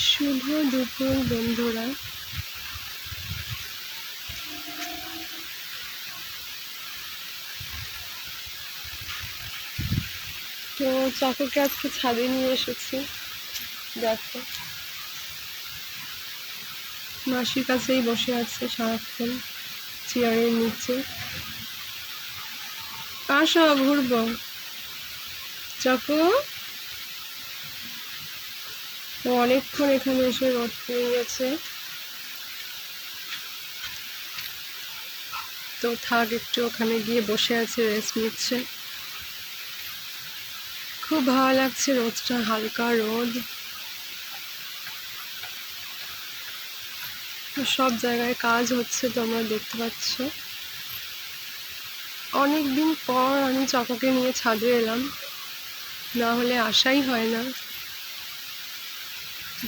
শুভ দুপুর বন্ধুরা। তো চাকুকে আজকে ছাদে নিয়ে এসেছি। দেখো, মাসির কাছেই বসে আছে সারাক্ষণ চেয়ারের নিচে। আসো ঘুরবো। চাকু ও অনেকক্ষণ এখানে এসে রোদ পেয়ে গেছে, তো থাক, একটু ওখানে গিয়ে বসে আছে, রেস্ট নিচ্ছে। খুব ভালো লাগছে, রোদটা, হালকা রোদ। সব জায়গায় কাজ হচ্ছে, তোমরা দেখতে পাচ্ছ। অনেকদিন পর আমি চাকুকে নিয়ে ছাদে এলাম, না হলে আসাই হয় না।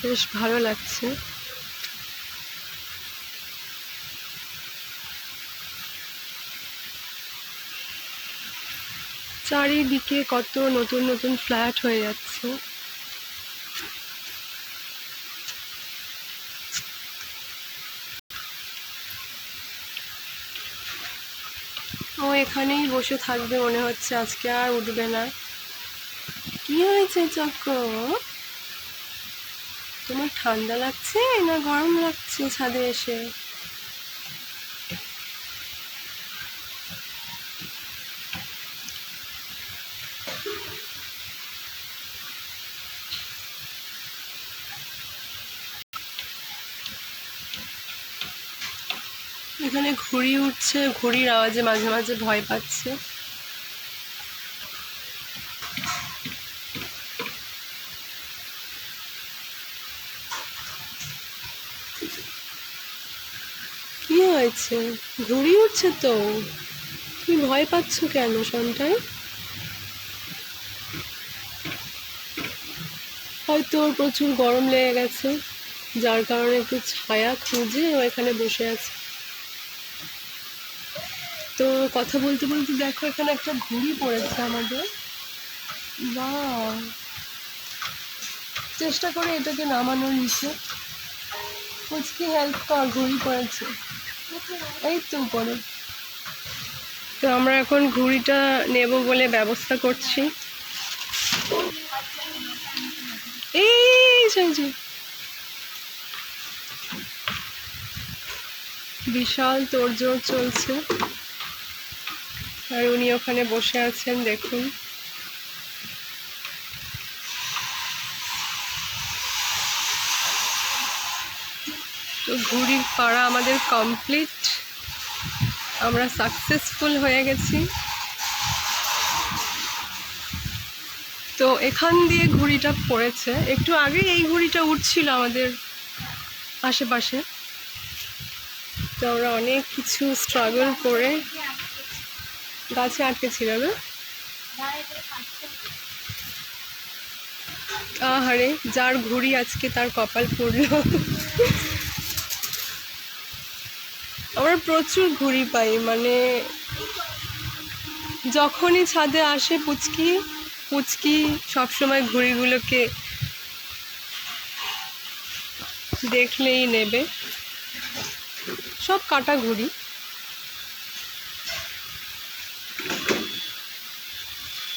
বেশ ভালো লাগছে। চারিদিকে কত নতুন নতুন ফ্ল্যাট হয়ে যাচ্ছে। ও এখানেই বসে থাকবে মনে হচ্ছে, আজকে আর উঠবে না। কি হয়েছে চক্কু? তোমার ঠান্ডা লাগছে না গরম লাগছে ছাদে এসে? এখানে ঘুড়ি উঠছে, ঘুড়ির আওয়াজে মাঝে মাঝে ভয় পাচ্ছে। কি হয়েছে? ঘুড়ি উঠছে তো, তুমি ভয় পাচ্ছ কেন সন্তান? হয়তো ওর প্রচুর গরম লেগে গেছে, যার কারণে একটু ছায়া খুঁজে ও এখানে বসে আছে। তো কথা বলতে বলতে দেখো, এখানে একটা ঘুড়ি পড়েছে আমাদের। বাহ, চেষ্টা করে এটাকে নামানোর নিচে। কুচকি হেল্প কর, ঘুড়ি পড়েছে। এই তো উপরে। তো আমরা এখন ঘুড়িটা নেব বলে ব্যবস্থা করছি। এই যে বিশাল তোড়জোড় চলছে, আর উনি ওখানে বসে আছেন, দেখুন। তো ঘুড়ির পাড়া আমাদের কমপ্লিট, আমরা সাকসেসফুল হয়ে গেছি। তো এখান দিয়ে ঘুড়িটা পড়েছে, একটু আগে এই ঘুড়িটা উঠছিল আমাদের আশেপাশে। তো আমরা অনেক কিছু স্ট্রাগল করে গাছে আটকে ছিল না। আহারে, যার ঘুড়ি আজকে তার কপাল পুড়ল। আমরা প্রচুর ঘুড়ি পাই, মানে যখনই ছাদে আসে পুচকি পুচকি সবসময় ঘুড়িগুলোকে দেখলেই নেবে। সব কাটা ঘুড়ি।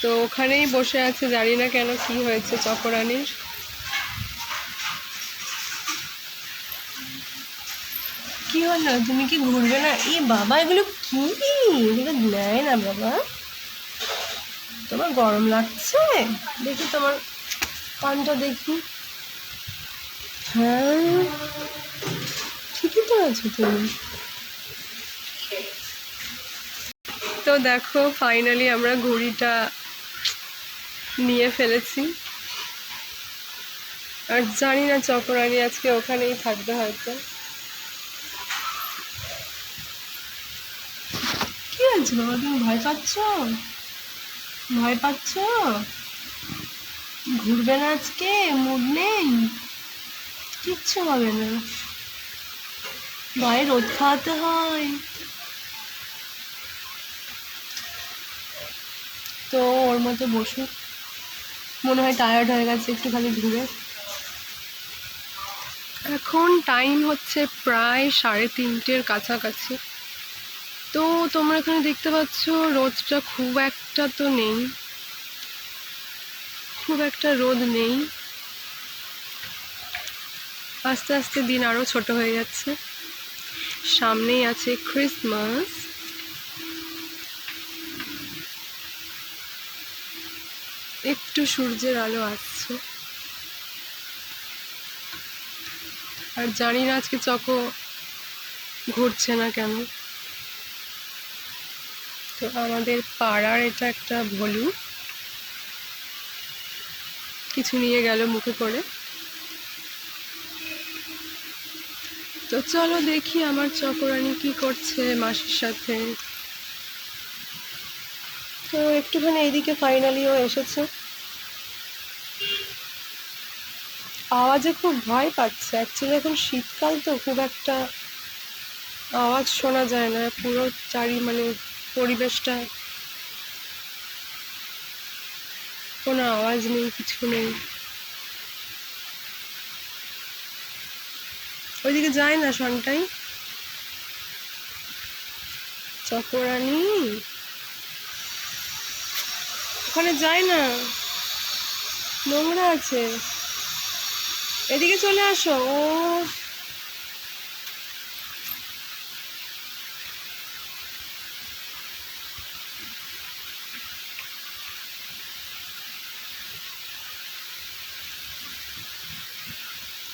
তো ওখানেই বসে আছে, জানি না কেন, কি হয়েছে চকরানির। কি হলো, তুমি কি ঘুরবে না? এই বাবা, এগুলো কি? এগুলো নেয় না বাবা। তোমার গরম লাগছে? দেখি তোমার কানটা দেখি। হ্যাঁ, ঠিকই তো আছো তুমি। তো দেখো, ফাইনালি আমরা ঘুড়িটা নিয়ে ফেলেছি। আর জানি না চকরানি আজকে ওখানেই থাকবে হয়তো। কি হয়েছে বাবা, তুমি ভয় পাচ্ছ? ভয় পাচ্ছ? ঘুরবে না আজকে? মুড নেই? কিচ্ছু হবে না, গায়ে রোদ খাওয়াতে হয়। তো ওর মতো বসুক, মনে হয় টায়ার্ড হয়ে গেছে একটুখানি ঘুরে। এখন টাইম হচ্ছে প্রায় 3:30-এর কাছাকাছি। তো তোমরা এখানে দেখতে পাচ্ছ রোদটা খুব একটা তো নেই, খুব একটা রোদ নেই। আস্তে আস্তে দিন আরো ছোট হয়ে যাচ্ছে। সামনেই আছে ক্রিসমাস। একটু সূর্যের আলো আসছে। আর জানি না আজকে চকো ঘুরছে না কেন। তো আমাদের পাড়ার এটা একটা ভলু, কিছু নিয়ে গেল মুখে করে। তো চলো দেখি আমার চকোরানী কি করছে মাসির সাথে। তো একটুখানি এইদিকে ফাইনালিও এসেছে। আওয়াজে খুব ভয় পাচ্ছে। অ্যাকচুয়ালি এখন শীতকাল তো খুব একটা আওয়াজ শোনা যায় না, পুরো মানে পরিবেশটা কোনো আওয়াজ নেই, কিছু নেই। ওইদিকে যায় না শনটাই। চকোরানী ওখানে যায় না, নোংরা আছে। এদিকে চলে আসো। ও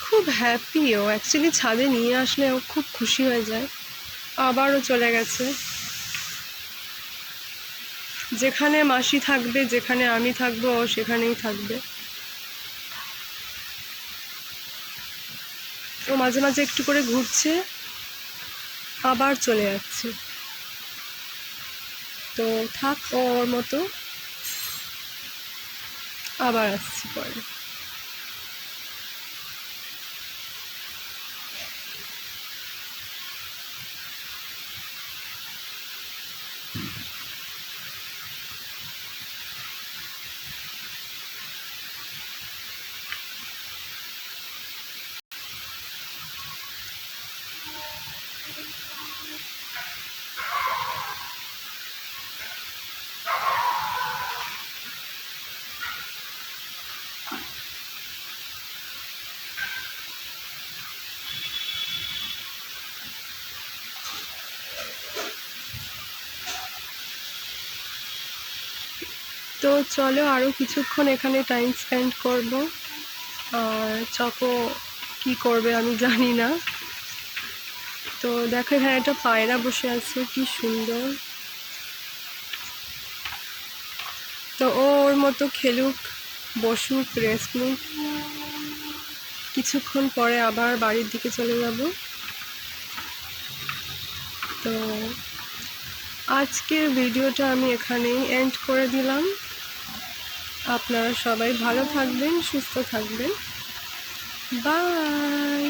খুব হ্যাপি ও। অ্যাকচুয়ালি ছাদে নিয়ে আসলে ও খুব খুশি হয়ে যায়। আবারও চলে গেছে। যেখানে মাসি থাকবে, যেখানে আমি থাকবো, ও সেখানেই থাকবে। ও মাঝে মাঝে একটু করে ঘুরছে, আবার চলে যাচ্ছে। তো থাক ওর মতো, আবার আসছি পরে। তো চলো আরও কিছুক্ষণ এখানে টাইম স্পেন্ড করব। আর চকো কি করবে আমি জানি না। তো দেখো এখানে একটা পায়রা বসে আছে, কি সুন্দর। তো ও ওর মতো খেলুক, বসুক, রেস্ট নিক। কিছুক্ষণ পরে আবার বাড়ির দিকে চলে যাব। তো আজকের ভিডিওটা আমি এখানেই এন্ড করে দিলাম। আপনারা সবাই ভালো থাকবেন, সুস্থ থাকবেন। বাই।